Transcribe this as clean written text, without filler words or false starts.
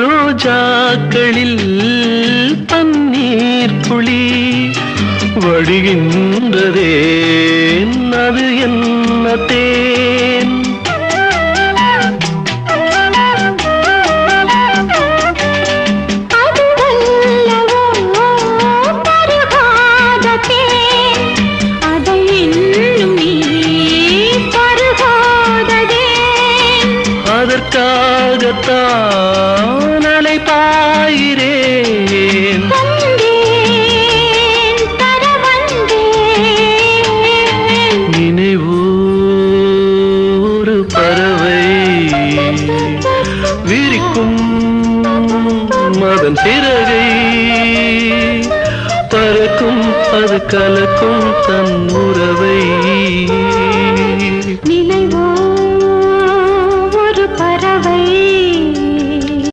ரோஜாக்களில் பன்னீர் துளி வழிகின்றதே அது என்ன தேன் அதற்காகத்தான் அலைபாயிரேன் நினைவோ ஒரு பறவை விரிக்கும் அதன் சிறகை பறக்கும் அது கலக்கும் தன் உறவை